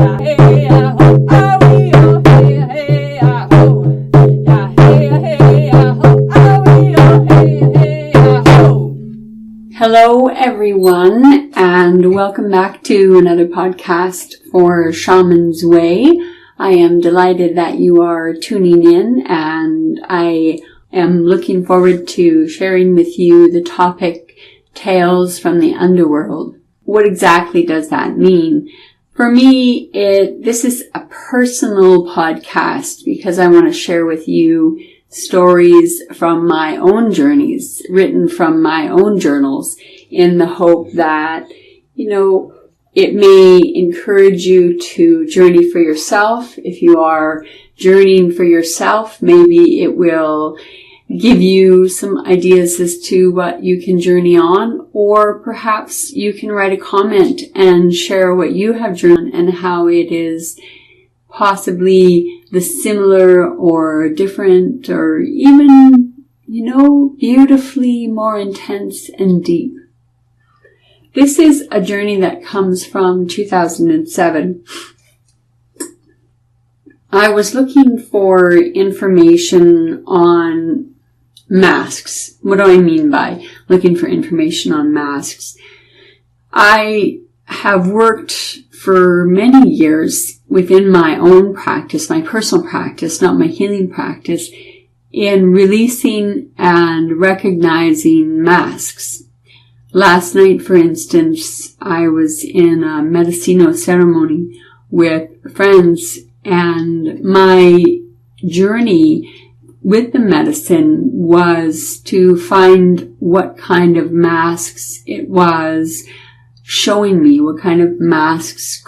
Hello everyone, and welcome back to another podcast for Shaman's Way. I am delighted that you are tuning in, and I am looking forward to sharing with you the topic Tales from the Underworld. What exactly does that mean? For me, this is a personal podcast because I want to share with you stories from my own journeys, written from my own journals, in the hope that, it may encourage you to journey for yourself. If you are journeying for yourself, maybe it will give you some ideas as to what you can journey on, or perhaps you can write a comment and share what you have journeyed and how it is possibly the similar or different or even, beautifully more intense and deep. This is a journey that comes from 2007. I was looking for information on masks. What do I mean by looking for information on masks? I have worked for many years within my own practice, my personal practice, not my healing practice, in releasing and recognizing masks. Last night, for instance, I was in a medicino ceremony with friends, and my journey with the medicine was to find what kind of masks it was showing me, what kind of masks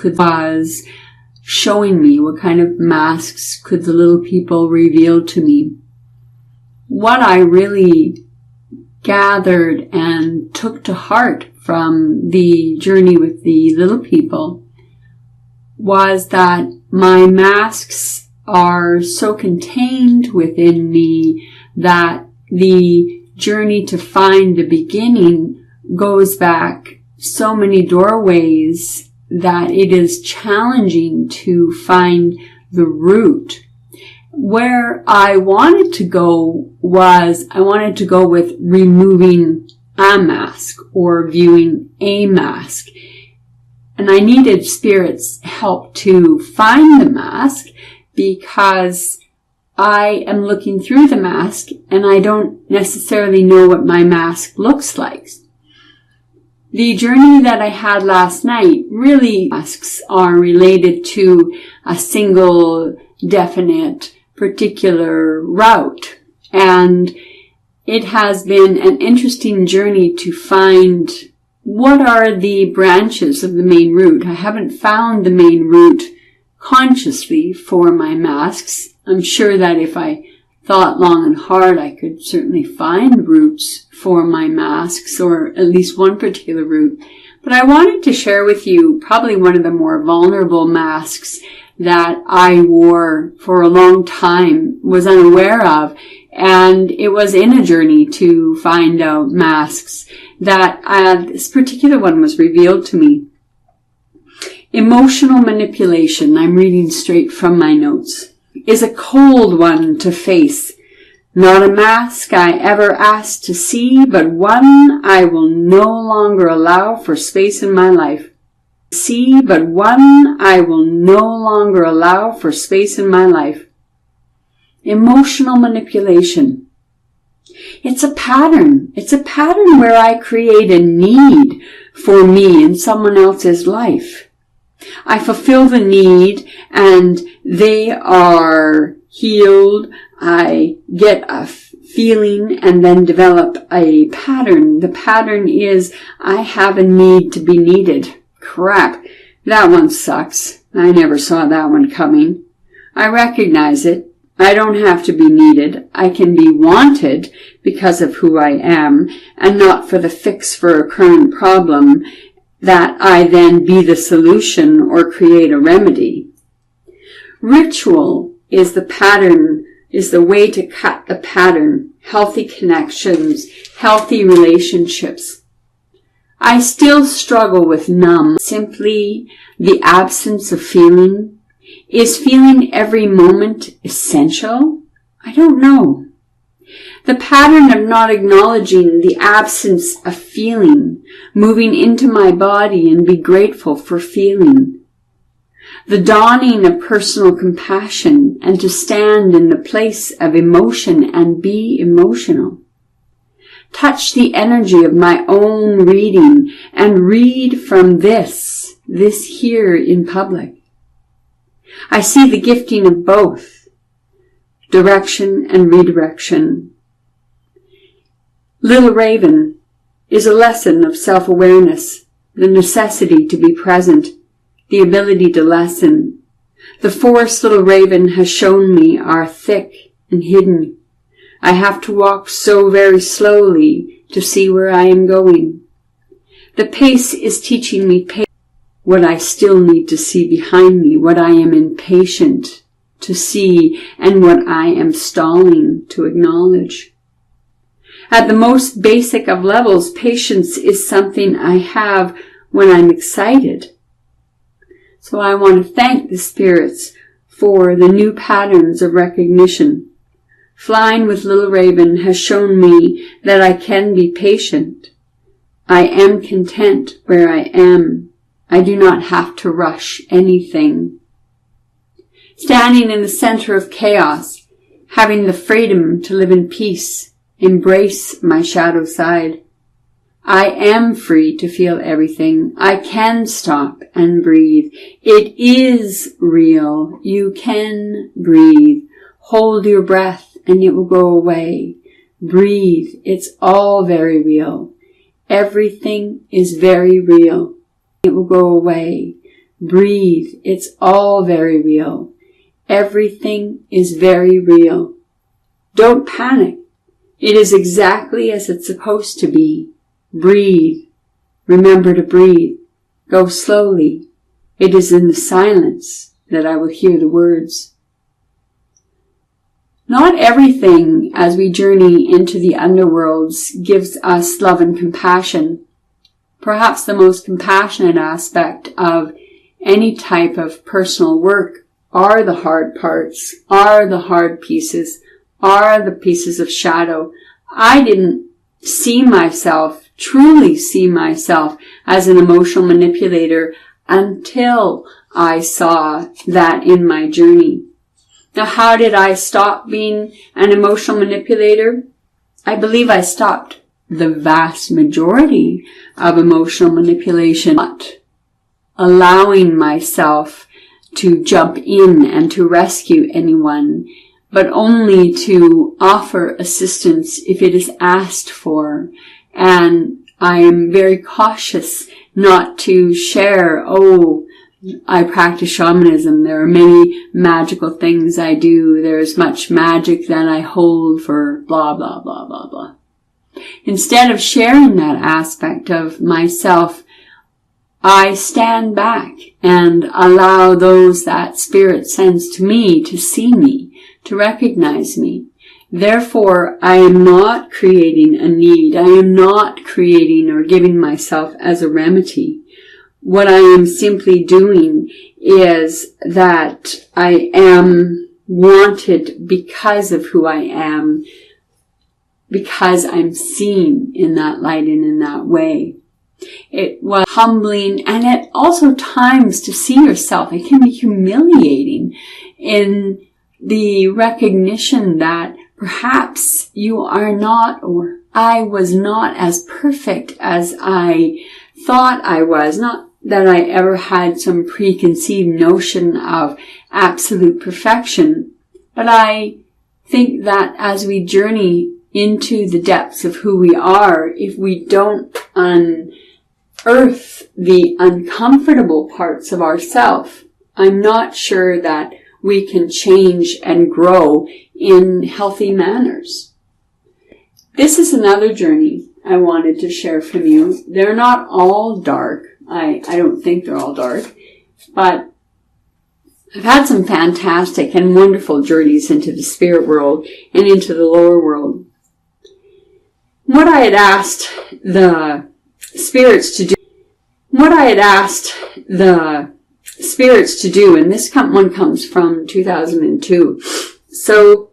could the little people reveal to me. What I really gathered and took to heart from the journey with the little people was that my masks are so contained within me that the journey to find the beginning goes back so many doorways that it is challenging to find the root. Where I wanted to go with removing a mask or viewing a mask. And I needed Spirit's help to find the mask because I am looking through the mask and I don't necessarily know what my mask looks like. The journey that I had last night, really, masks are related to a single definite particular route, and it has been an interesting journey to find what are the branches of the main route. I haven't found the main route consciously for my masks. I'm sure that if I thought long and hard, I could certainly find roots for my masks, or at least one particular route. But I wanted to share with you probably one of the more vulnerable masks that I wore for a long time, was unaware of, and it was in a journey to find out masks that this particular one was revealed to me. Emotional manipulation, I'm reading straight from my notes, is a cold one to face. Not a mask I ever asked to see, but one I will no longer allow for space in my life. Emotional manipulation. It's a pattern. It's a pattern where I create a need for me in someone else's life. I fulfill the need and they are healed. I get a feeling and then develop a pattern. The pattern is I have a need to be needed. Crap, that one sucks. I never saw that one coming. I recognize it. I don't have to be needed. I can be wanted because of who I am and not for the fix for a current problem that I then be the solution or create a remedy. Ritual is the pattern, is the way to cut the pattern. Healthy connections, healthy relationships. I still struggle with numb. Simply the absence of feeling? Is feeling every moment essential? I don't know. The pattern of not acknowledging the absence of feeling, moving into my body and be grateful for feeling. The dawning of personal compassion and to stand in the place of emotion and be emotional. Touch the energy of my own reading and read from this here in public. I see the gifting of both, direction and redirection. Little Raven is a lesson of self-awareness, the necessity to be present, the ability to listen. The forests Little Raven has shown me are thick and hidden. I have to walk so very slowly to see where I am going. The pace is teaching me what I still need to see behind me, what I am impatient to see, and what I am stalling to acknowledge. At the most basic of levels, patience is something I have when I'm excited. So I want to thank the spirits for the new patterns of recognition. Flying with Little Raven has shown me that I can be patient. I am content where I am. I do not have to rush anything. Standing in the center of chaos, having the freedom to live in peace, embrace my shadow side. I am free to feel everything. I can stop and breathe. It is real. You can breathe. Hold your breath and it will go away. Breathe. It's all very real. Everything is very real. It will go away. Breathe. It's all very real. Everything is very real. Don't panic. It is exactly as it's supposed to be. Breathe. Remember to breathe. Go slowly. It is in the silence that I will hear the words. Not everything as we journey into the underworlds gives us love and compassion. Perhaps the most compassionate aspect of any type of personal work are the hard parts, are the hard pieces, are the pieces of shadow. I didn't truly see myself as an emotional manipulator until I saw that in my journey. Now, how did I stop being an emotional manipulator? I believe I stopped the vast majority of emotional manipulation, not allowing myself to jump in and to rescue anyone, but only to offer assistance if it is asked for. And I am very cautious not to share, I practice shamanism. There are many magical things I do. There's much magic that I hold for blah, blah, blah, blah, blah. Instead of sharing that aspect of myself, I stand back and allow those that spirit sends to me to see me, to recognize me. Therefore, I am not creating a need. I am not creating or giving myself as a remedy. What I am simply doing is that I am wanted because of who I am, because I'm seen in that light and in that way. It was humbling, and at also times to see yourself, it can be humiliating in the recognition that perhaps you are not, or I was not as perfect as I thought I was. Not that I ever had some preconceived notion of absolute perfection, but I think that as we journey into the depths of who we are, if we don't unearth the uncomfortable parts of ourselves, I'm not sure that we can change and grow in healthy manners. This is another journey I wanted to share from you. They're not all dark. I don't think they're all dark, but I've had some fantastic and wonderful journeys into the spirit world and into the lower world. What I had asked the spirits to do, spirits to do. And this one comes from 2002. So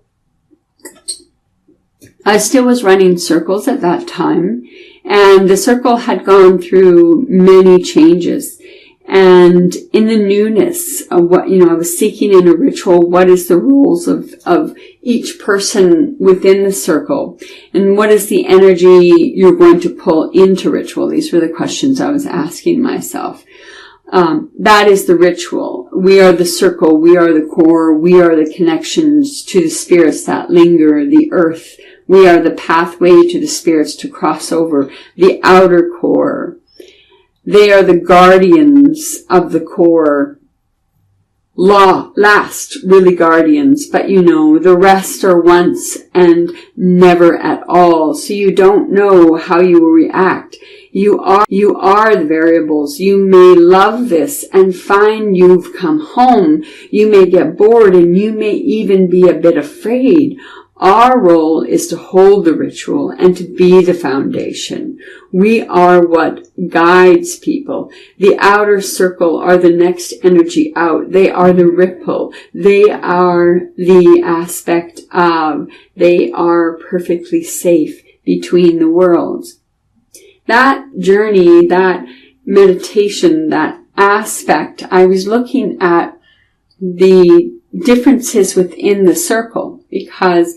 I still was running circles at that time, and the circle had gone through many changes. And in the newness of what, I was seeking in a ritual, what is the roles of each person within the circle? And what is the energy you're going to pull into ritual? These were the questions I was asking myself. That is the ritual. We are the circle. We are the core. We are the connections to the spirits that linger, the earth. We are the pathway to the spirits to cross over, the outer core. They are the guardians of the core. Last, really guardians, but the rest are once and never at all. So you don't know how you will react. You are the variables. You may love this and find you've come home. You may get bored and you may even be a bit afraid. Our role is to hold the ritual and to be the foundation. We are what guides people. The outer circle are the next energy out. They are the ripple. They are the aspect of, they are perfectly safe between the worlds. That journey, that meditation, that aspect, I was looking at the differences within the circle, because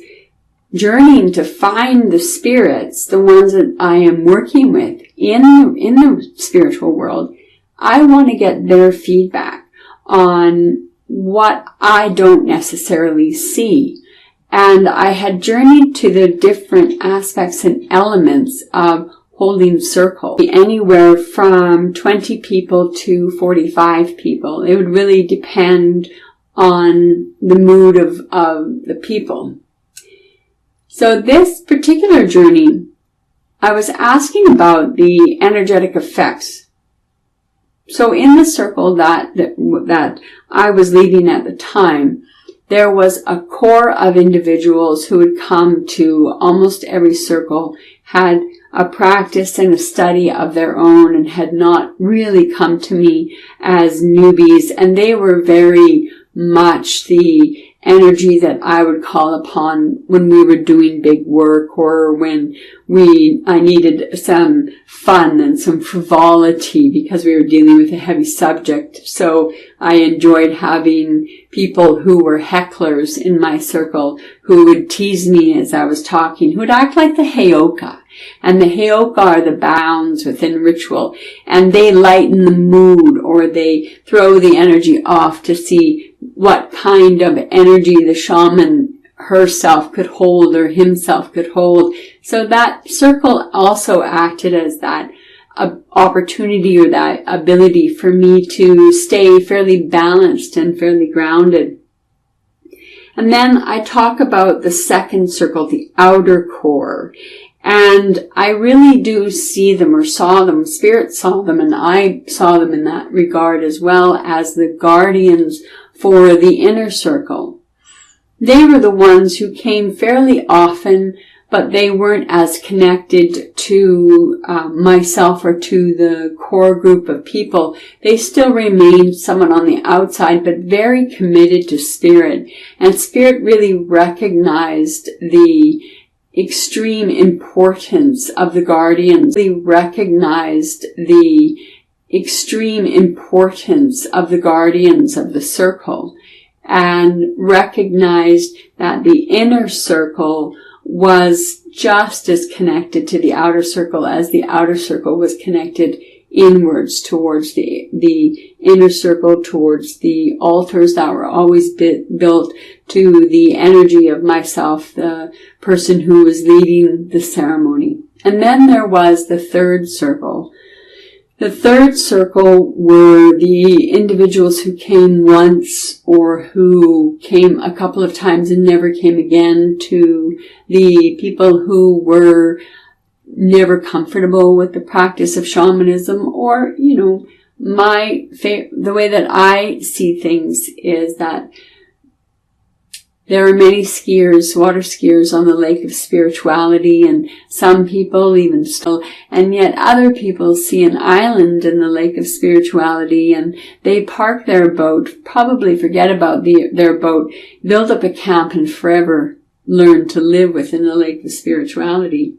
journeying to find the spirits, the ones that I am working with in the spiritual world, I want to get their feedback on what I don't necessarily see. And I had journeyed to the different aspects and elements of holding circle, anywhere from 20 people to 45 people. It would really depend on the mood of the people. So this particular journey, I was asking about the energetic effects. So in the circle that I was leading at the time, there was a core of individuals who would come to almost every circle, had a practice and a study of their own, and had not really come to me as newbies. And they were very much the energy that I would call upon when we were doing big work, or when I needed some fun and some frivolity because we were dealing with a heavy subject. So I enjoyed having people who were hecklers in my circle, who would tease me as I was talking, who would act like the heyoka. And the heyoka are the bounds within ritual, and they lighten the mood, or they throw the energy off to see what kind of energy the shaman herself could hold or himself could hold. So that circle also acted as that opportunity, or that ability for me to stay fairly balanced and fairly grounded. And then I talk about the second circle, the outer core. And I really do see them, or saw them, Spirit saw them, and I saw them in that regard as well, as the guardians for the inner circle. They were the ones who came fairly often, but they weren't as connected to myself or to the core group of people. They still remained someone on the outside, but very committed to Spirit. And Spirit really recognized the extreme importance of the guardians. They recognized the extreme importance of the guardians of the circle, and recognized that the inner circle was just as connected to the outer circle as the outer circle was connected inwards towards the inner circle, towards the altars that were always built to the energy of myself, the person who was leading the ceremony. And then there was the third circle. The third circle were the individuals who came once, or who came a couple of times and never came again, to the people who were never comfortable with the practice of shamanism, or, the way that I see things is that There are many skiers, water skiers on the Lake of Spirituality, and some people even still, and yet other people see an island in the Lake of Spirituality and they park their boat, probably forget about their boat, build up a camp and forever learn to live within the Lake of Spirituality.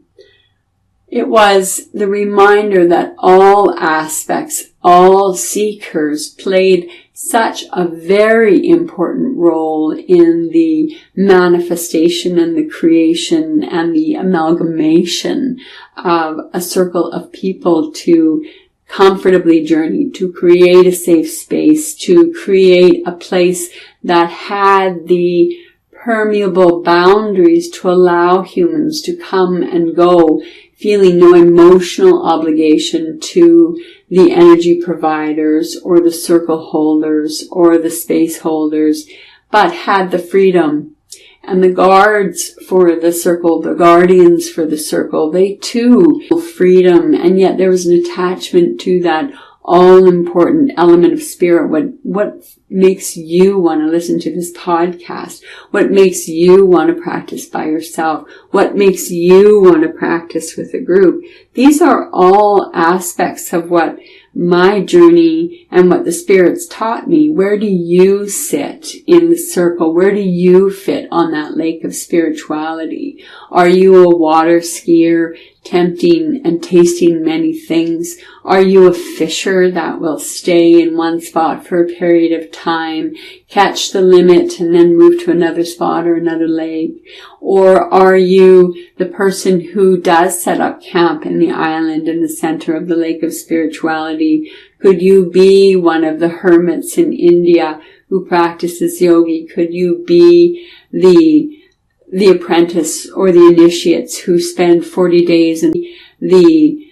It was the reminder that all aspects, all seekers played such a very important role in the manifestation and the creation and the amalgamation of a circle of people to comfortably journey, to create a safe space, to create a place that had the permeable boundaries to allow humans to come and go, feeling no emotional obligation to the energy providers or the circle holders or the space holders, but had the freedom. And the guards for the circle, the guardians for the circle, they too freedom, and yet there was an attachment to that all-important element of spirit. What makes you want to listen to this podcast? What makes you want to practice by yourself? What makes you want to practice with a group? These are all aspects of what my journey and what the spirits taught me. Where do you sit in the circle? Where do you fit on that lake of spirituality? Are you a water skier, tempting and tasting many things? Are you a fisher that will stay in one spot for a period of time, catch the limit and then move to another spot or another lake? Or are you the person who does set up camp in the island in the center of the lake of spirituality? Could you be one of the hermits in India who practices yogi? Could you be the apprentice or the initiates who spend 40 days and the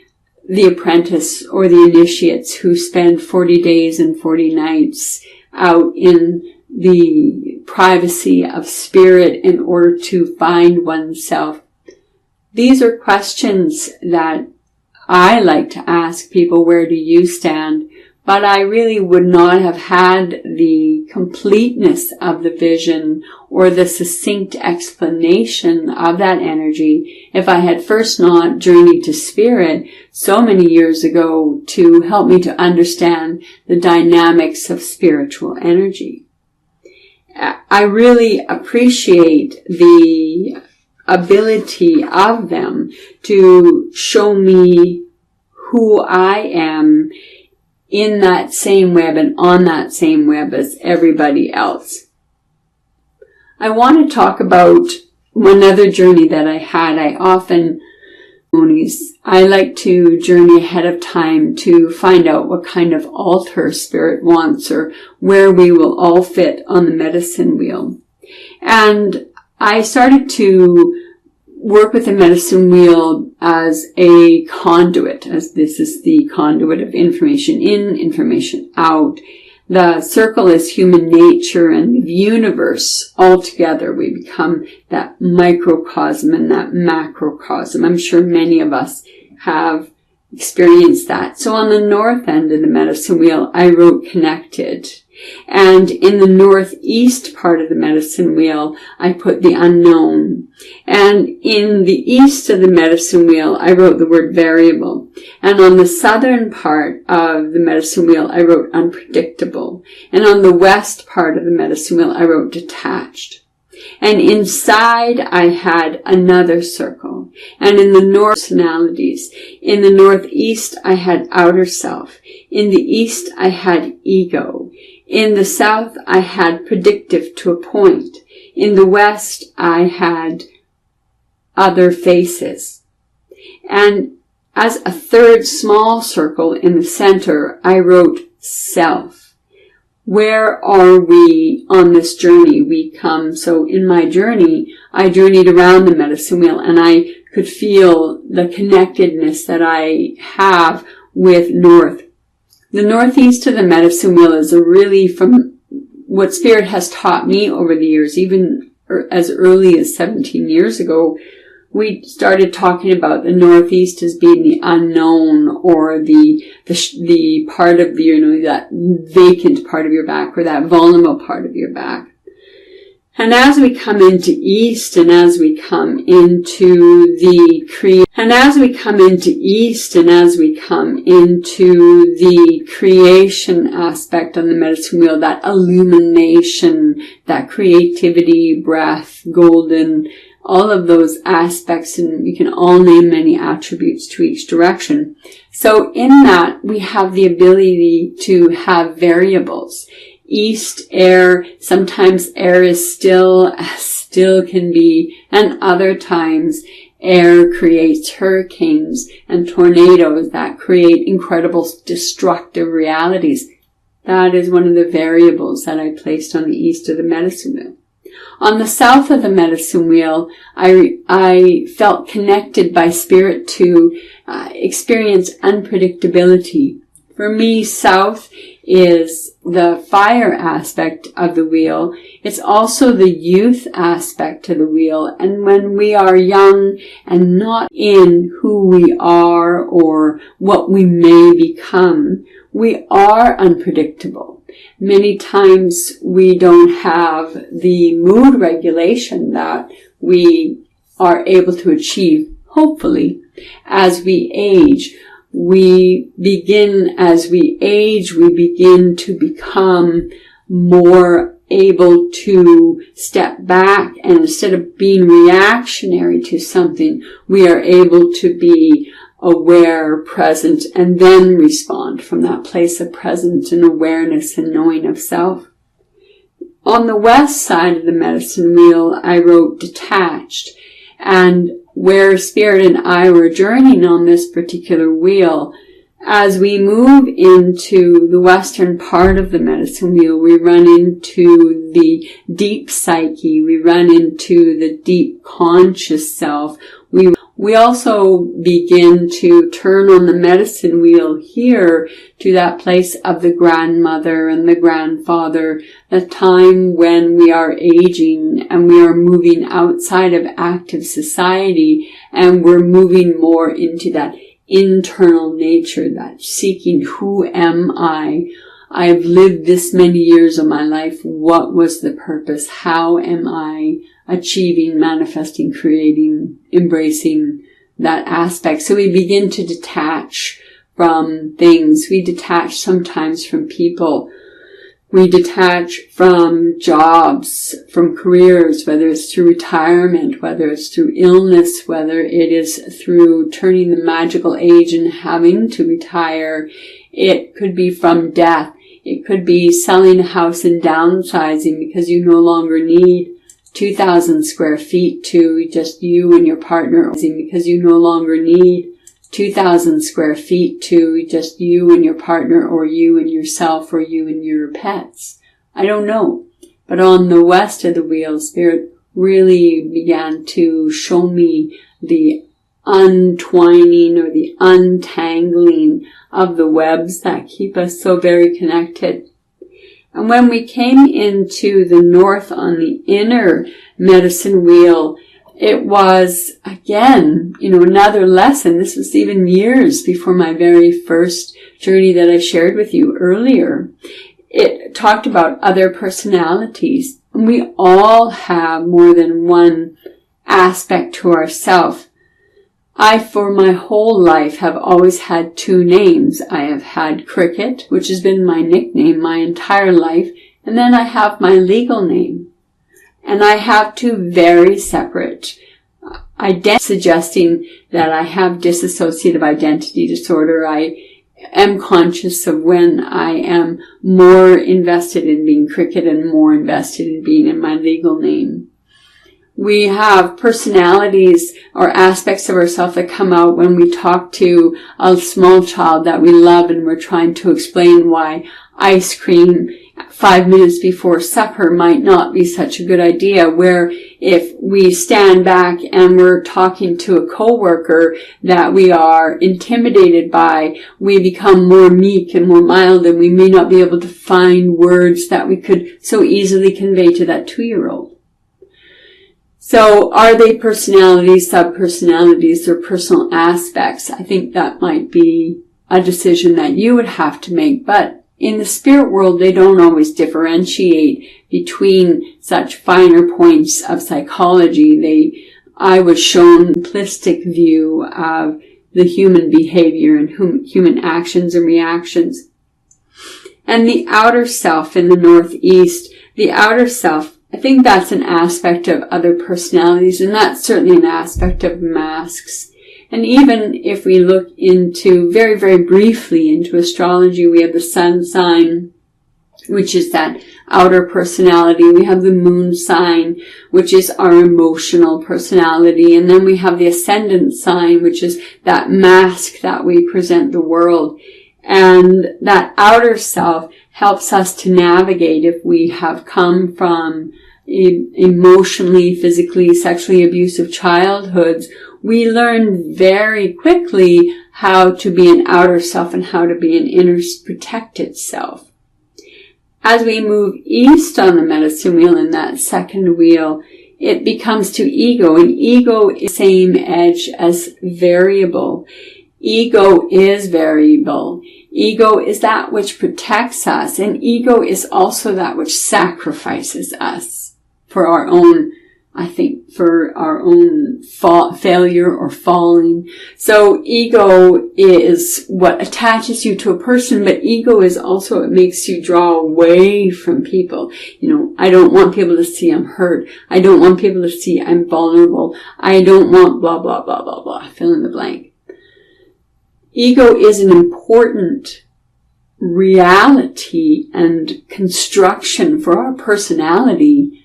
apprentice or the initiates who spend 40 days and 40 nights out in the privacy of spirit in order to find oneself? These are questions that I like to ask people. Where do you stand? But I really would not have had the completeness of the vision or the succinct explanation of that energy if I had first not journeyed to spirit so many years ago to help me to understand the dynamics of spiritual energy. I really appreciate the ability of them to show me who I am in that same web and on that same web as everybody else. I want to talk about another journey that I had. I like to journey ahead of time to find out what kind of altar spirit wants or where we will all fit on the medicine wheel. And I started to work with the medicine wheel as a conduit, as this is the conduit of information in, information out. The circle is human nature and the universe all together. We become that microcosm and that macrocosm. I'm sure many of us have experienced that. So on the north end of the medicine wheel, I wrote connected. And in the northeast part of the medicine wheel, I put the unknown. And in the east of the medicine wheel, I wrote the word variable. And on the southern part of the medicine wheel, I wrote unpredictable. And on the west part of the medicine wheel, I wrote detached. And inside, I had another circle. And in the north, personalities. In the northeast, I had outer self. In the east, I had ego. In the south, I had predictive to a point. In the west, I had other faces. And as a third small circle in the center, I wrote self. Where are we on this journey? So in my journey, I journeyed around the medicine wheel and I could feel the connectedness that I have with north. The northeast of the medicine wheel is really from what Spirit has taught me over the years, even as early as 17 years ago. We started talking about the northeast as being the unknown or the part of that vacant part of your back or that vulnerable part of your back. And as we come into East, and as we come into the creation aspect on the medicine wheel, that illumination, that creativity, breath, golden, all of those aspects, and we can all name many attributes to each direction. So in that, we have the ability to have variables. East air, sometimes air is still can be, and other times air creates hurricanes and tornadoes that create incredible destructive realities. That is one of the variables that I placed on the east of the medicine wheel. On the south of the medicine wheel, I felt connected by spirit to experience unpredictability. For me, south is the fire aspect of the wheel. It's also the youth aspect to the wheel. And when we are young and not in who we are or what we may become, we are unpredictable. Many times we don't have the mood regulation that we are able to achieve, hopefully, as we age. As we age, we begin to become more able to step back, and instead of being reactionary to something, we are able to be aware, present, and then respond from that place of presence and awareness and knowing of self. On the west side of the medicine wheel, I wrote Detached, and where Spirit and I were journeying on this particular wheel, as we move into the western part of the medicine wheel, we run into the deep psyche, we run into the deep conscious self. We also begin to turn on the medicine wheel here to that place of the grandmother and the grandfather, the time when we are aging and we are moving outside of active society, and we're moving more into that internal nature, that seeking, who am I? I've lived this many years of my life. What was the purpose? How am I achieving, manifesting, creating, embracing that aspect? So we begin to detach from things. We detach sometimes from people. We detach from jobs, from careers, whether it's through retirement, whether it's through illness, whether it is through turning the magical age and having to retire. It could be from death. It could be selling a house and downsizing because you no longer need 2,000 square feet to just you and your partner, because you no longer need 2,000 square feet to just you and your partner, or you and yourself, or you and your pets. I don't know. But on the west of the wheel, Spirit really began to show me the untwining or the untangling of the webs that keep us so very connected. And when we came into the north on the inner medicine wheel, it was, again, another lesson. This was even years before my very first journey that I shared with you earlier. It talked about other personalities. We all have more than one aspect to ourself. I, for my whole life, have always had two names. I have had Kriket, which has been my nickname my entire life, and then I have my legal name. And I have two very separate identities, suggesting that I have dissociative identity disorder. I am conscious of when I am more invested in being Kriket and more invested in being in my legal name. We have personalities or aspects of ourselves that come out when we talk to a small child that we love, and we're trying to explain why ice cream 5 minutes before supper might not be such a good idea, where if we stand back and we're talking to a coworker that we are intimidated by, we become more meek and more mild, and we may not be able to find words that we could so easily convey to that 2-year-old. So are they personalities, sub-personalities, or personal aspects? I think that might be a decision that you would have to make. But in the spirit world, they don't always differentiate between such finer points of psychology. I was shown a simplistic view of the human behavior and human actions and reactions. And the outer self in the Northeast, the outer self, I think that's an aspect of other personalities, and that's certainly an aspect of masks. And even if we look into, very, very briefly, into astrology, we have the sun sign, which is that outer personality. We have the moon sign, which is our emotional personality. And then we have the ascendant sign, which is that mask that we present the world. And that outer self helps us to navigate if we have come from emotionally, physically, sexually abusive childhoods. We learn very quickly how to be an outer self and how to be an inner protected self. As we move east on the medicine wheel in that second wheel, it becomes to ego, and ego is the same edge as variable. Ego is variable. Ego is that which protects us, and ego is also that which sacrifices us for our own, for our own failure or falling. So ego is what attaches you to a person, but ego is also what makes you draw away from people. I don't want people to see I'm hurt. I don't want people to see I'm vulnerable. I don't want blah, blah, blah, blah, blah. Fill in the blank. Ego is an important reality and construction for our personality.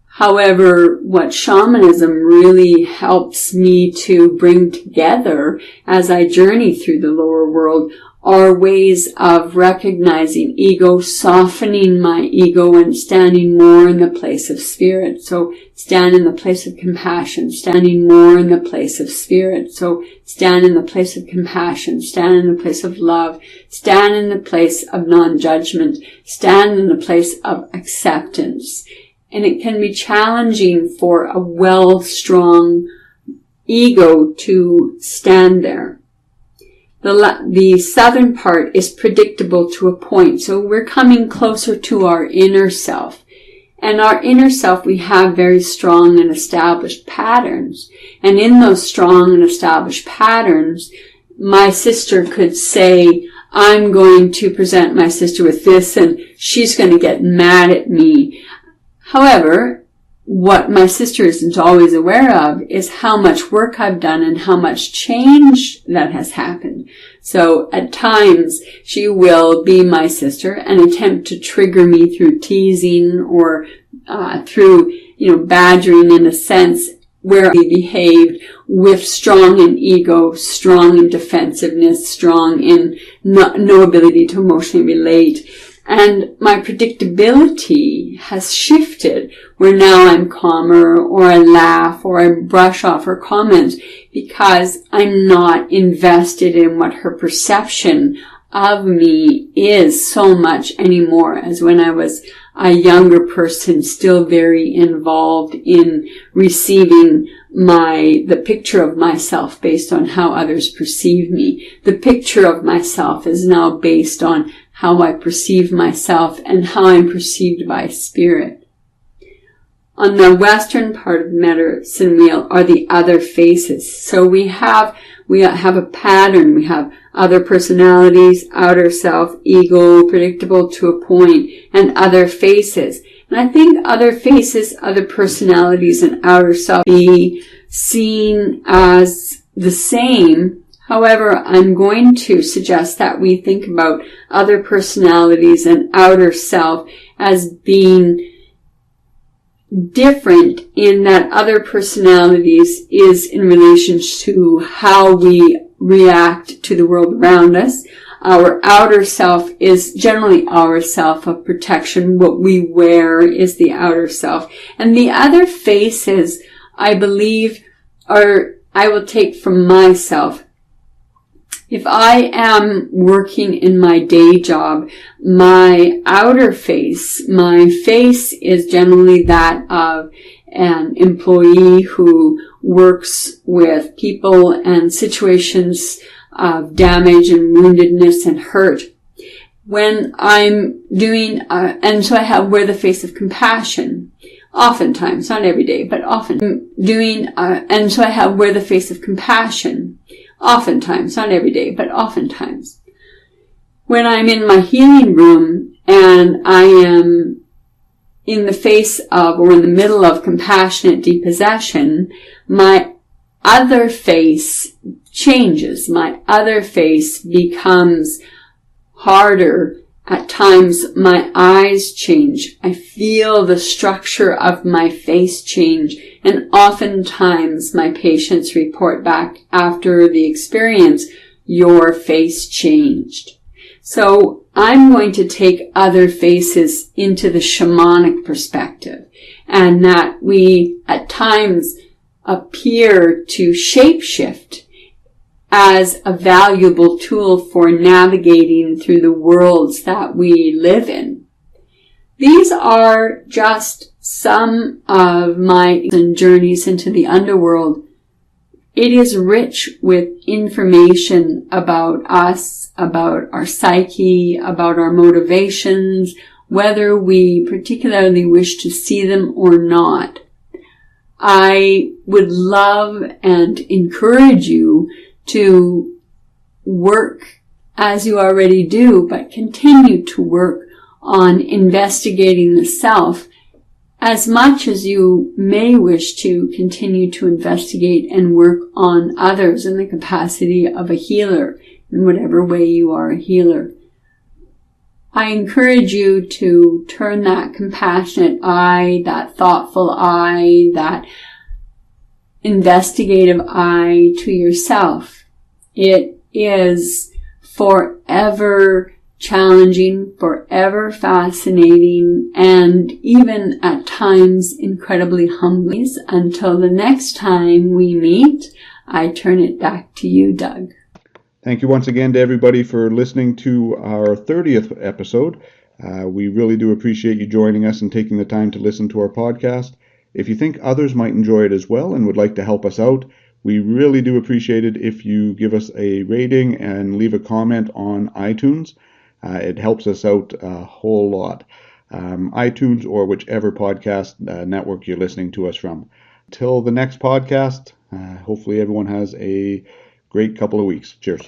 However, what shamanism really helps me to bring together as I journey through the lower world are ways of recognizing ego, softening my ego, and standing more in the place of spirit. So stand in the place of compassion, standing more in the place of spirit. So stand in the place of compassion, stand in the place of love, stand in the place of non-judgment, stand in the place of acceptance. And it can be challenging for a well-strong ego to stand there. The southern part is predictable to a point. So we're coming closer to our inner self. And our inner self, we have very strong and established patterns. And in those strong and established patterns, my sister could say, I'm going to present my sister with this, and she's going to get mad at me. However, what my sister isn't always aware of is how much work I've done and how much change that has happened. So at times she will be my sister and attempt to trigger me through teasing or through, badgering in a sense where we behaved with strong in ego, strong in defensiveness, strong in no ability to emotionally relate. And my predictability has shifted where now I'm calmer, or I laugh, or I brush off her comments because I'm not invested in what her perception of me is so much anymore as when I was a younger person, still very involved in receiving the picture of myself based on how others perceive me. The picture of myself is now based on how I perceive myself and how I'm perceived by spirit. On the western part of the medicine wheel are the other faces. So we have a pattern. We have other personalities, outer self, ego, predictable to a point, and other faces. And I think other faces, other personalities, and outer self be seen as the same. However, I'm going to suggest that we think about other personalities and outer self as being different in that other personalities is in relation to how we react to the world around us. Our outer self is generally our self of protection. What we wear is the outer self. And the other faces, I believe, I will take from myself. If I am working in my day job, my outer face, my face is generally that of an employee who works with people and situations of damage and woundedness and hurt. when I'm doing, and so I have wear the face of compassion. Oftentimes, not every day, but often doing, and so I have wear the face of compassion. Oftentimes, not every day, but oftentimes. When I'm in my healing room and I am in the face of or in the middle of compassionate depossession, my other face changes. My other face becomes harder. At times, my eyes change. I feel the structure of my face change. And oftentimes, my patients report back after the experience, your face changed. So I'm going to take other faces into the shamanic perspective, and that we at times appear to shapeshift as a valuable tool for navigating through the worlds that we live in. These are just some of my journeys into the underworld. It is rich with information about us, about our psyche, about our motivations, whether we particularly wish to see them or not. I would love and encourage you to work as you already do, but continue to work on investigating the self as much as you may wish to continue to investigate and work on others in the capacity of a healer, in whatever way you are a healer. I encourage you to turn that compassionate eye, that thoughtful eye, that investigative eye to yourself. It is forever challenging, forever fascinating, and even at times incredibly humbling. Until the next time we meet, I turn it back to you, Doug. Thank you once again to everybody for listening to our 30th episode. We really do appreciate you joining us and taking the time to listen to our podcast. If you think others might enjoy it as well and would like to help us out, we really do appreciate it if you give us a rating and leave a comment on iTunes. It helps us out a whole lot. iTunes or whichever podcast network you're listening to us from. Till the next podcast, hopefully everyone has a great couple of weeks. Cheers.